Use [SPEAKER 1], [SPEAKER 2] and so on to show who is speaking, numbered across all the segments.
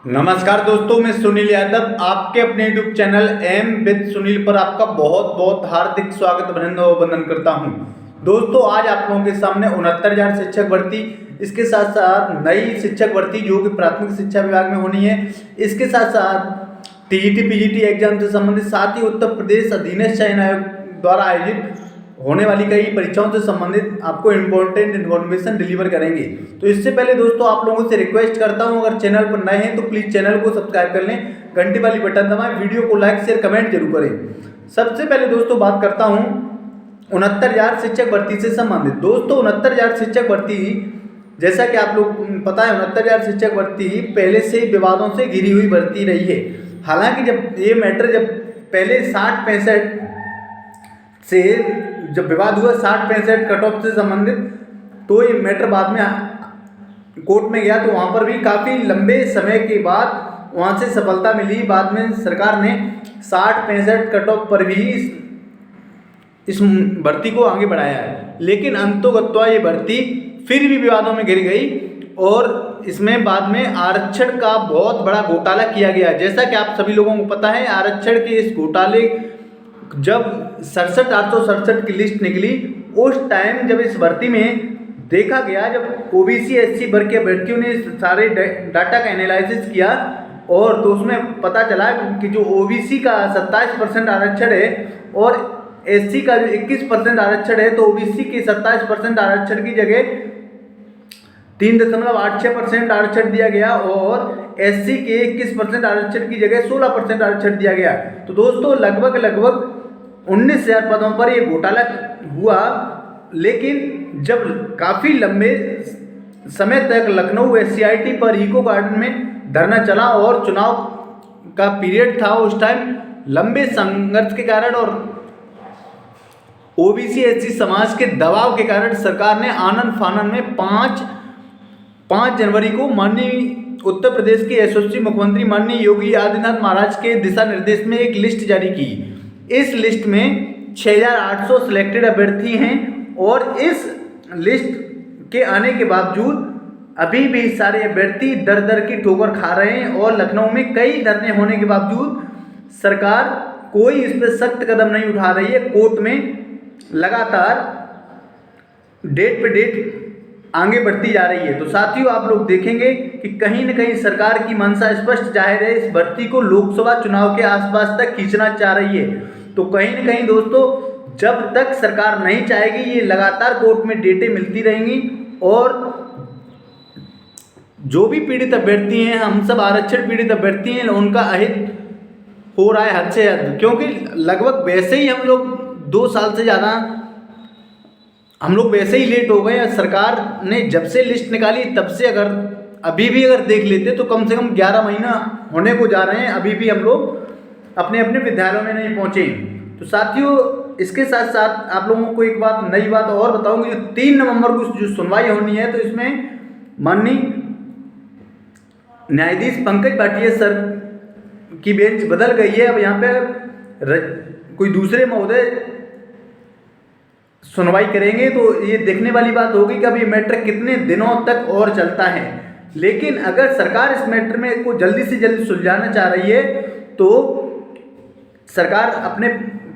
[SPEAKER 1] नमस्कार दोस्तों, मैं सुनील यादव आपके अपने YouTube channel M with Sunil पर आपका बहुत बहुत हार्दिक स्वागत अभिनंदन करता हूं। दोस्तों, आज आप लोगों के सामने 69,000 शिक्षक भर्ती, इसके साथ साथ नई शिक्षक भर्ती जो कि प्राथमिक शिक्षा विभाग में होनी है, इसके साथ साथ टीईटी पीजीटी एग्जाम से संबंधित, साथ ही उत्तर प्रदेश अधीनस्थ चयन आयोग द्वारा आयोजित होने वाली कई परीक्षाओं से संबंधित आपको इम्पोर्टेंट इन्फॉर्मेशन डिलीवर करेंगे। तो इससे पहले दोस्तों आप लोगों से रिक्वेस्ट करता हूं, अगर चैनल पर नए हैं तो प्लीज़ चैनल को सब्सक्राइब कर लें, घंटी वाली बटन दबाएं, वीडियो को लाइक शेयर कमेंट जरूर करें। सबसे पहले दोस्तों बात करता हूं 69,000 शिक्षक भर्ती से संबंधित। दोस्तों 69,000 शिक्षक भर्ती, जैसा कि आप लोग पता है, 69,000 शिक्षक भर्ती पहले से ही विवादों से घिरी हुई भर्ती रही है। हालांकि जब ये मैटर जब पहले 60-65 से जब विवाद हुआ 60-65 कट ऑफ से संबंधित, तो ये मैटर बाद में कोर्ट में गया, तो वहाँ पर भी काफ़ी लंबे समय के बाद वहाँ से सफलता मिली। बाद में सरकार ने 60-65 कट ऑफ पर भी इस भर्ती को आगे बढ़ाया है, लेकिन अंतोगत्वा ये भर्ती फिर भी विवादों में घिर गई और इसमें बाद में आरक्षण का बहुत बड़ा घोटाला किया गया। जैसा कि आप सभी लोगों को पता है, आरक्षण के इस घोटाले जब 867 की लिस्ट निकली, उस टाइम जब इस भर्ती में देखा गया, जब ओबीसी एससी वर्ग के अभ्यर्थियों ने सारे डाटा का एनालिसिस किया, और तो उसमें पता चला कि जो ओबीसी का 27% आरक्षण है और एससी का जो 21% आरक्षण है, तो ओबीसी के 27% आरक्षण की जगह 3.86% आरक्षण दिया गया और एससी के 21% आरक्षण की जगह 16% आरक्षण दिया गया। तो दोस्तों लगभग 19,000 पदों पर ये घोटाला हुआ। लेकिन जब काफ़ी लंबे समय तक लखनऊ एससीईआरटी पर इको गार्डन में धरना चला और चुनाव का पीरियड था, उस टाइम लंबे संघर्ष के कारण और ओबीसी एससी समाज के दबाव के कारण सरकार ने आनन फानन में 5 जनवरी को माननीय उत्तर प्रदेश के यशस्वी मुख्यमंत्री माननीय योगी आदित्यनाथ महाराज के दिशा निर्देश में एक लिस्ट जारी की। इस लिस्ट में 6,800 सिलेक्टेड अभ्यर्थी हैं और इस लिस्ट के आने के बावजूद अभी भी सारे अभ्यर्थी दर दर की ठोकर खा रहे हैं और लखनऊ में कई धरने होने के बावजूद सरकार कोई इस पर सख्त कदम नहीं उठा रही है। कोर्ट में लगातार डेट पे डेट आगे बढ़ती जा रही है। तो साथियों आप लोग देखेंगे कि कहीं न कहीं सरकार की मंशा स्पष्ट जाहिर है, इस भर्ती को लोकसभा चुनाव के आसपास तक खींचना चाह रही है। तो कहीं न कहीं दोस्तों जब तक सरकार नहीं चाहेगी, ये लगातार कोर्ट में डेटें मिलती रहेंगी और जो भी पीड़ित अभ्यर्थी हैं, हम सब आरक्षण पीड़ित अभ्यर्थी हैं, उनका अहित हो रहा है हद से हद, क्योंकि लगभग वैसे ही हम लोग 2 साल से ज़्यादा हम लोग वैसे ही लेट हो गए। सरकार ने जब से लिस्ट निकाली तब से अगर अभी भी अगर देख लेते तो कम से कम 11 महीना होने को जा रहे हैं, अभी भी हम लोग अपने अपने विद्यालयों में नहीं पहुँचे। तो साथियों इसके साथ साथ आप लोगों को एक बात, नई बात और बताऊंगी, जो 3 नवंबर को जो सुनवाई होनी है, तो इसमें माननीय न्यायाधीश पंकज भाटिया सर की बेंच बदल गई है। अब यहाँ पे कोई दूसरे महोदय सुनवाई करेंगे, तो ये देखने वाली बात होगी कि अब ये मैटर कितने दिनों तक और चलता है। लेकिन अगर सरकार इस मैटर में को जल्दी से जल्दी सुलझाना चाह रही है, तो सरकार अपने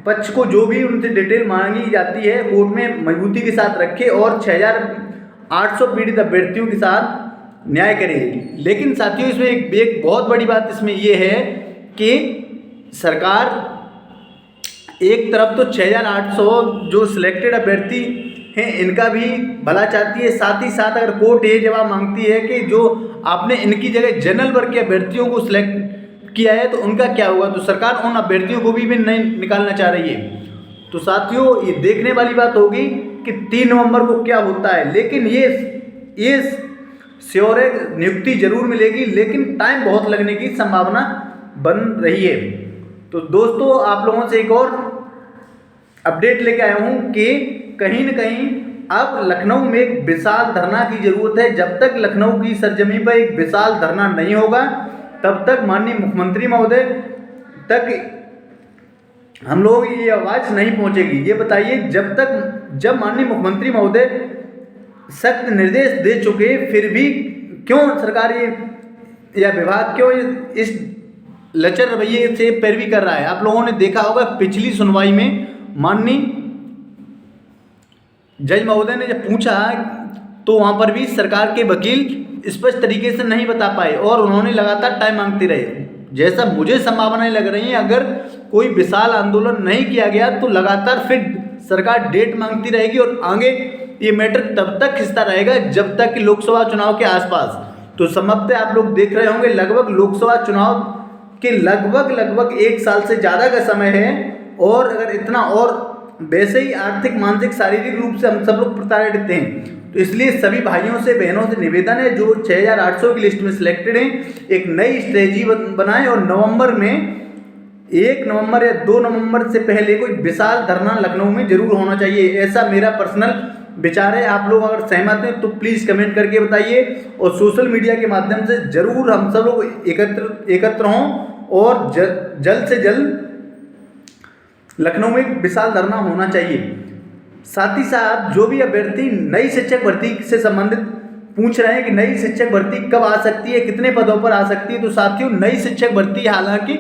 [SPEAKER 1] पक्ष को जो भी उनसे डिटेल मांगी जाती है कोर्ट में मजबूती के साथ रखे और 6,800 पीड़ित अभ्यर्थियों के साथ न्याय करेगी। लेकिन साथियों इसमें एक बहुत बड़ी बात इसमें ये है कि सरकार एक तरफ तो 6,800 जो सिलेक्टेड अभ्यर्थी हैं इनका भी भला चाहती है, साथ ही साथ अगर कोर्ट ये जवाब मांगती है कि जो आपने इनकी जगह जनरल वर्ग के अभ्यर्थियों को सिलेक्ट किया है तो उनका क्या होगा, तो सरकार उन अभ्यर्थियों को भी नहीं निकालना चाह रही है। तो साथियों ये देखने वाली बात होगी कि 3 नवंबर को क्या होता है। लेकिन ये श्योर है, नियुक्ति जरूर मिलेगी, लेकिन टाइम बहुत लगने की संभावना बन रही है। तो दोस्तों आप लोगों से एक और अपडेट लेके आया हूँ कि कहीं न कहीं अब लखनऊ में एक विशाल धरना की जरूरत है। जब तक लखनऊ की सरजमी पर एक विशाल धरना नहीं होगा, तब तक माननीय मुख्यमंत्री महोदय तक हम लोग ये आवाज़ नहीं पहुंचेगी। ये बताइए, जब माननीय मुख्यमंत्री महोदय सख्त निर्देश दे चुके, फिर भी क्यों सरकार ये या विभाग क्यों इस लचर रवैये से पैरवी कर रहा है। आप लोगों ने देखा होगा पिछली सुनवाई में माननीय जज महोदय ने जब पूछा तो वहाँ पर भी सरकार के वकील स्पष्ट तरीके से नहीं बता पाए और उन्होंने लगातार टाइम मांगते रहे। जैसा मुझे संभावनाएं लग रही हैं, अगर कोई विशाल आंदोलन नहीं किया गया तो लगातार फिर सरकार डेट मांगती रहेगी और आगे ये मैटर तब तक खिंचता रहेगा जब तक कि लोकसभा चुनाव के आसपास। तो संभवतः आप लोग देख रहे होंगे लगभग लोकसभा चुनाव के लगभग 1 साल से ज़्यादा का समय है और अगर इतना और वैसे ही आर्थिक, मानसिक, शारीरिक रूप से हम सब लोग प्रताड़ित हैं। तो इसलिए सभी भाइयों से, बहनों से निवेदन है जो 6800 की लिस्ट में सिलेक्टेड हैं, एक नई स्ट्रेटजी बनाएं और नवंबर में 1 नवंबर या 2 नवंबर से पहले कोई विशाल धरना लखनऊ में जरूर होना चाहिए। ऐसा मेरा पर्सनल विचार है। आप लोग अगर सहमत हैं तो प्लीज़ कमेंट करके बताइए और सोशल मीडिया के माध्यम से जरूर हम सब लोग एकत्र हों और जल्द से जल्द लखनऊ में विशाल धरना होना चाहिए। साथ ही साथ जो भी अभ्यर्थी नई शिक्षक भर्ती से संबंधित पूछ रहे हैं कि नई शिक्षक भर्ती कब आ सकती है, कितने पदों पर आ सकती है, तो साथियों नई शिक्षक भर्ती हालांकि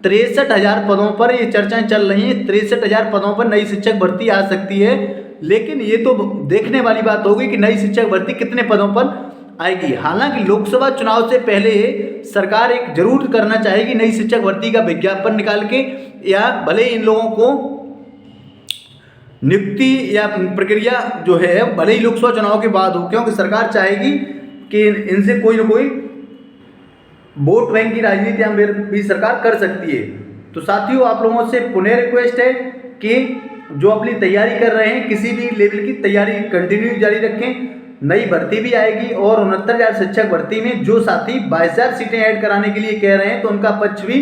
[SPEAKER 1] 63,000 पदों पर ये चर्चाएं चल रही हैं, 63,000 पदों पर नई शिक्षक भर्ती आ सकती है। लेकिन ये तो देखने वाली बात होगी कि नई शिक्षक भर्ती कितने पदों पर आएगी। हालांकि लोकसभा चुनाव से पहले सरकार एक जरूर करना चाहेगी नई शिक्षक भर्ती का विज्ञापन निकाल के, या भले इन लोगों को नियुक्ति या प्रक्रिया जो है भले ही लोकसभा चुनाव के बाद हो, क्योंकि सरकार चाहेगी कि इनसे कोई ना कोई वोट बैंक की राजनीति भी सरकार कर सकती है। तो साथियों आप लोगों से पुनः रिक्वेस्ट है कि जो अपनी तैयारी कर रहे हैं किसी भी लेवल की तैयारी कंटिन्यू जारी रखें। नई भर्ती भी आएगी और 69,000 शिक्षक भर्ती में जो साथी 22,000 सीटें ऐड कराने के लिए कह रहे हैं तो उनका पक्ष भी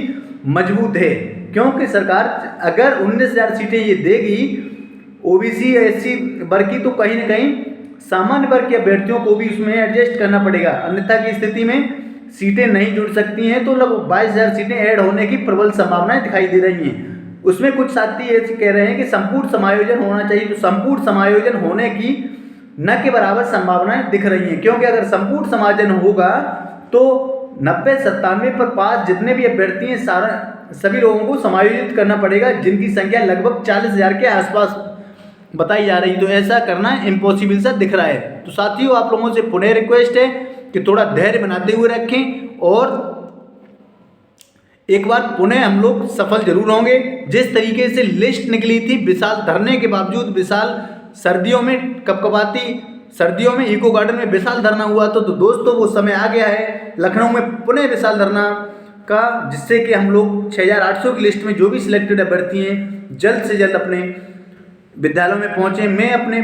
[SPEAKER 1] मजबूत है, क्योंकि सरकार अगर 19,000 सीटें ये देगी ओबीसी एससी वर्ग की, तो कहीं ना कहीं सामान्य वर्ग के अभ्यर्थियों को भी उसमें एडजस्ट करना पड़ेगा। अन्यथा की स्थिति में सीटें नहीं जुड़ सकती हैं तो लगभग 22,000 सीटें ऐड होने की प्रबल संभावनाएं दिखाई दे रही हैं। उसमें कुछ साथी ऐसे कह रहे हैं कि संपूर्ण समायोजन होना चाहिए, तो संपूर्ण समायोजन होने की न के बराबर संभावनाएं दिख रही हैं, क्योंकि अगर संपूर्ण समायोजन होगा तो 90-97 पर पास जितने भी अभ्यर्थी हैं सभी लोगों को समायोजित करना पड़ेगा, जिनकी संख्या लगभग 40,000 के आसपास बताई जा रही। तो ऐसा करना इम्पॉसिबल सा दिख रहा है। तो साथियों आप लोगों से पुनः रिक्वेस्ट है कि थोड़ा धैर्य बनाते हुए रखें और एक बार पुनः हम लोग सफल जरूर होंगे। जिस तरीके से लिस्ट निकली थी विशाल धरने के बावजूद, विशाल सर्दियों में कपकपाती सर्दियों में इको गार्डन में विशाल धरना हुआ तो दोस्तों वो समय आ गया है लखनऊ में पुनः विशाल धरना का, जिससे कि हम लोग 6800 की लिस्ट में जो भी सिलेक्टेड अभ्यर्थी हैं जल्द से जल्द अपने विद्यालयों में पहुँचे। मैं अपने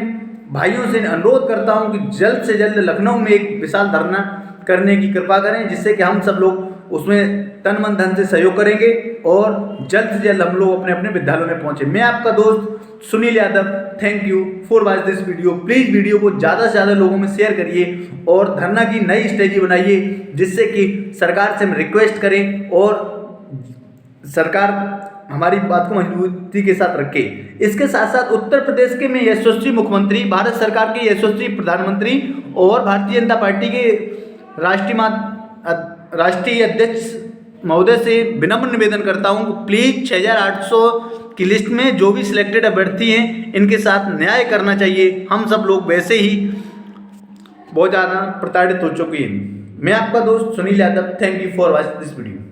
[SPEAKER 1] भाइयों से अनुरोध करता हूं कि जल्द से जल्द लखनऊ में एक विशाल धरना करने की कृपा करें, जिससे कि हम सब लोग उसमें तन मन धन से सहयोग करेंगे और जल्द से जल्द हम लोग अपने अपने विद्यालयों में पहुंचे। मैं आपका दोस्त Sunil Yadav, thank you for watch this video. Please video को ज़्यादा से ज़्यादा लोगों में शेयर करिए और धरना की नई स्ट्रेटजी बनाइए, जिससे कि सरकार से हम रिक्वेस्ट करें और सरकार हमारी बात को मजबूती के साथ रखे। इसके साथ साथ उत्तर प्रदेश के में यशस्वी मुख्यमंत्री, भारत सरकार के यशस्वी प्रधानमंत्री और भारतीय जनता पार्टी के राष्ट्रीय अध्यक्ष महोदय से विनम्र निवेदन करता हूं, प्लीज़ 6800 की लिस्ट में जो भी सिलेक्टेड अभ्यर्थी हैं इनके साथ न्याय करना चाहिए। हम सब लोग वैसे ही बहुत ज़्यादा प्रताड़ित हो चुके हैं। मैं आपका दोस्त Sunil Yadav, thank you for watching this video.